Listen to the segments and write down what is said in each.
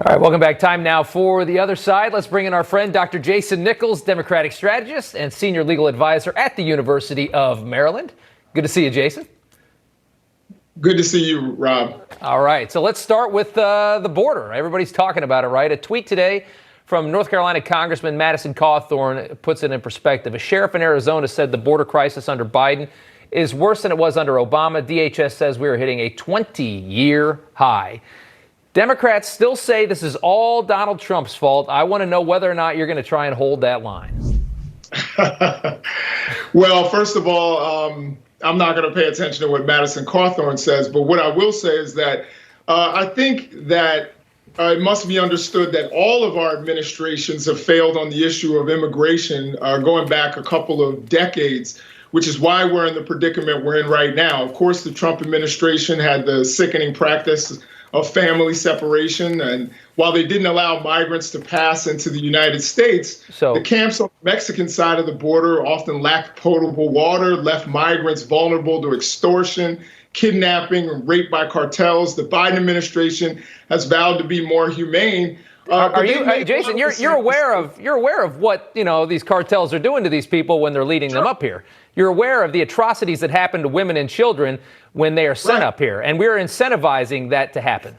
All right, welcome back. Time now for The Other Side. Let's bring in our friend, Dr. Jason Nichols, Democratic strategist and senior legal advisor at the University of Maryland. Good to see you, Jason. Good to see you, Rob. All right, so let's start with the border. Everybody's talking about it, right? A tweet today from North Carolina Congressman Madison Cawthorn puts it in perspective. A sheriff in Arizona said the border crisis under Biden is worse than it was under Obama. DHS says we are hitting a 20-year high. Democrats still say this is all Donald Trump's fault. I want to know whether or not you're going to try and hold that line. Well, first of all, I'm not going to pay attention to what Madison Cawthorn says, but what I will say is that I think that it must be understood that all of our administrations have failed on the issue of immigration going back a couple of decades, which is why we're in the predicament we're in right now. Of course, the Trump administration had the sickening practice of family separation. And while they didn't allow migrants to pass into the United States, the camps on the Mexican side of the border often lacked potable water, left migrants vulnerable to extortion, kidnapping, and rape by cartels. The Biden administration has vowed to be more humane. Are you, Jason? You're aware of what these cartels are doing to these people when they're leading them up here. You're aware of the atrocities that happen to women and children when they are sent up here, and we're incentivizing that to happen.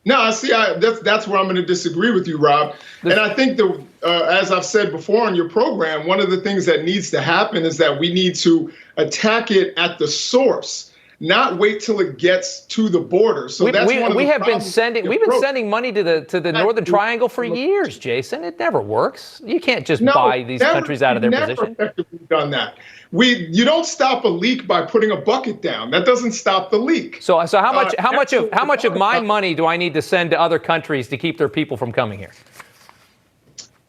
No, see, that's where I'm going to disagree with you, Rob. And I think as I've said before on your program, one of the things that needs to happen is that we need to attack it at the source, not wait till it gets to the border. So we've been sending money to the Northern Triangle for years, Jason. It never works. You can't just buy these countries out of their position. Effectively done that. You don't stop a leak by putting a bucket down. That doesn't stop the leak. So how much of my money do I need to send to other countries to keep their people from coming here?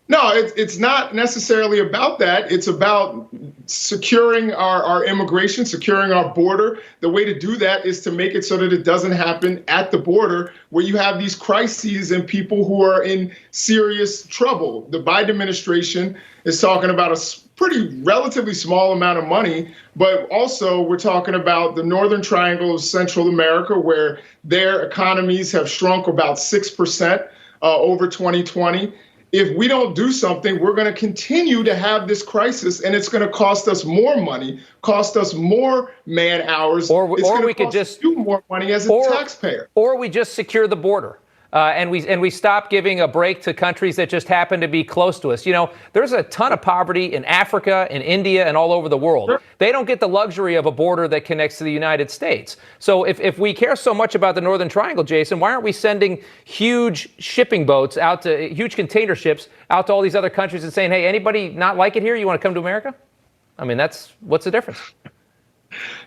No, it's not necessarily about that. It's about securing our immigration, securing our border. The way to do that is to make it so that it doesn't happen at the border where you have these crises and people who are in serious trouble. The Biden administration is talking about a pretty relatively small amount of money, but also we're talking about the Northern Triangle of Central America, where their economies have shrunk about 6% over 2020. If we don't do something, we're going to continue to have this crisis, and it's going to cost us more money, cost us more man hours. Or we could just do more money as a taxpayer. Or we just secure the border. And we stop giving a break to countries that just happen to be close to us. There's a ton of poverty in Africa, in India, and all over the world. Sure. They don't get the luxury of a border that connects to the United States. So if we care so much about the Northern Triangle, Jason, why aren't we sending huge shipping boats out to huge container ships out to all these other countries and saying, hey, anybody not like it here? You want to come to America? I mean, what's the difference?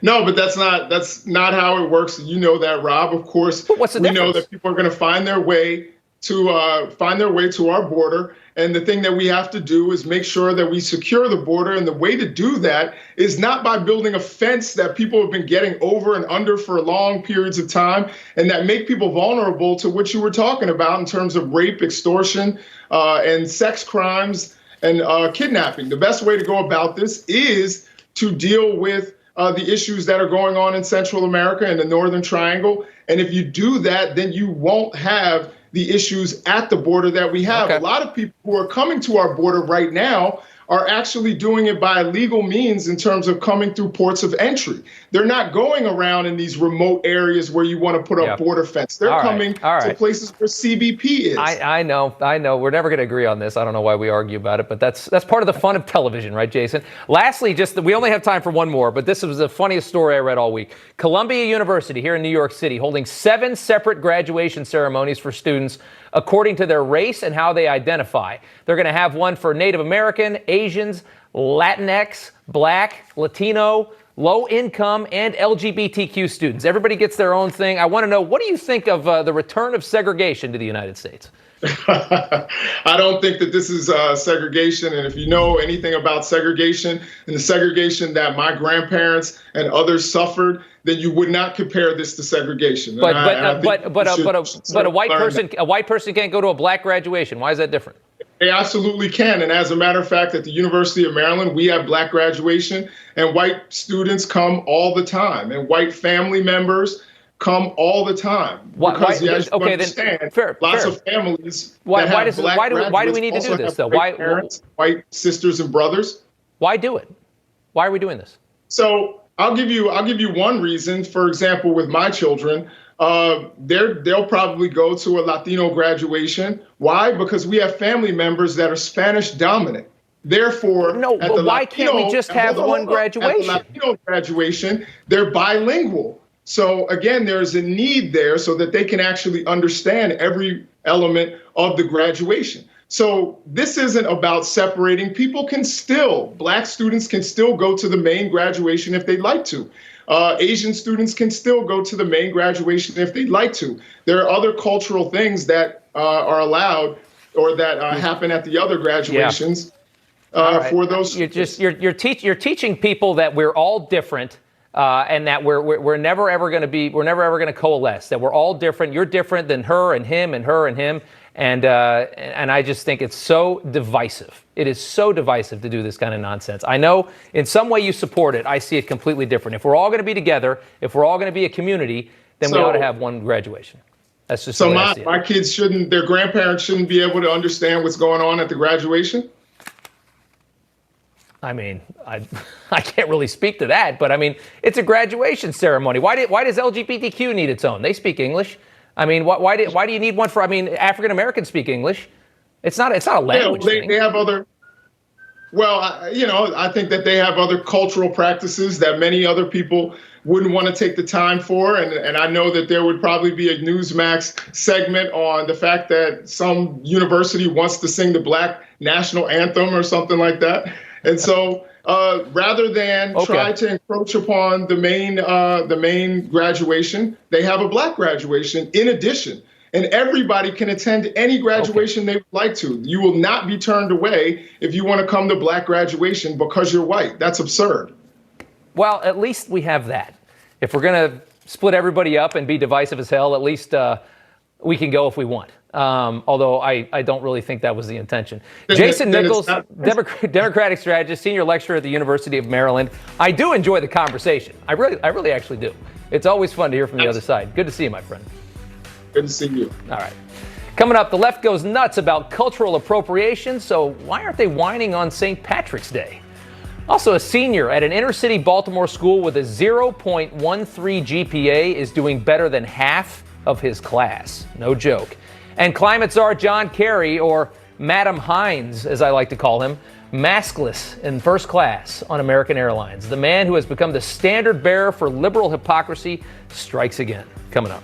No, but that's not how it works. You know that, Rob. Of course, what's the difference? We know that people are going to find their way to our border. And the thing that we have to do is make sure that we secure the border. And the way to do that is not by building a fence that people have been getting over and under for long periods of time and that make people vulnerable to what you were talking about in terms of rape, extortion, and sex crimes and kidnapping. The best way to go about this is to deal with the issues that are going on in Central America and the Northern Triangle. And if you do that, then you won't have the issues at the border that we have. Okay. A lot of people who are coming to our border right now are actually doing it by legal means in terms of coming through ports of entry. They're not going around in these remote areas where you want to put up border fence. They're coming to places where CBP is. I know. We're never going to agree on this. I don't know why we argue about it, but that's part of the fun of television, right, Jason? Lastly, we only have time for one more, but this was the funniest story I read all week. Columbia University here in New York City holding 7 separate graduation ceremonies for students according to their race and how they identify. They're going to have one for Native American, Asians, Latinx, Black, Latino, low income, and LGBTQ students. Everybody gets their own thing. I want to know, what do you think of the return of segregation to the United States? I don't think that this is segregation. And if you know anything about segregation and the segregation that my grandparents and others suffered, then you would not compare this to segregation. But a white person can't go to a black graduation. Why is that different? They absolutely can. And as a matter of fact, at the University of Maryland, we have black graduation, and white students come all the time, and white family members come all the time. Because as you understand, lots of families that have black graduates why do we need to do this, though? White parents, white sisters and brothers. Why do it? Why are we doing this? So I'll give you one reason. For example, with my children, they'll probably go to a Latino graduation. Why? Because we have family members that are Spanish dominant. Therefore, but why can't we just have one graduation? At the Latino graduation, they're bilingual. So again, there's a need there so that they can actually understand every element of the graduation. So this isn't about separating. Black students can still go to the main graduation if they'd like to. Asian students can still go to the main graduation if they'd like to. There are other cultural things that are allowed or that happen at the other graduations for those. You're teaching people that we're all different. And that we're never ever going to coalesce. That we're all different. You're different than her and him and her and him. And I just think it's so divisive. It is so divisive to do this kind of nonsense. I know in some way you support it. I see it completely different. If we're all going to be together, if we're all going to be a community, then we ought to have one graduation. That's just so my kids their grandparents shouldn't be able to understand what's going on at the graduation. I mean, I can't really speak to that, but I mean, it's a graduation ceremony. Why does LGBTQ need its own? They speak English. I mean, why do you need one for? I mean, African Americans speak English. It's not a language thing. They have other. Well, I think that they have other cultural practices that many other people wouldn't want to take the time for, and I know that there would probably be a Newsmax segment on the fact that some university wants to sing the Black national anthem or something like that. And so rather than try to encroach upon the main graduation, they have a Black graduation in addition. And everybody can attend any graduation they would like to. You will not be turned away if you want to come to Black graduation because you're white. That's absurd. Well, at least we have that. If we're going to split everybody up and be divisive as hell, at least we can go if we want. Although I don't really think that was the intention. Jason Nichols, Democratic strategist, senior lecturer at the University of Maryland. I do enjoy the conversation. I really actually do. It's always fun to hear from the other side. Good to see you, my friend. Good to see you. All right. Coming up, the left goes nuts about cultural appropriation, so why aren't they whining on St. Patrick's Day? Also, a senior at an inner-city Baltimore school with a 0.13 GPA is doing better than half of his class. No joke. And climate czar John Kerry, or Madam Hines, as I like to call him, maskless in first class on American Airlines. The man who has become the standard bearer for liberal hypocrisy strikes again. Coming up.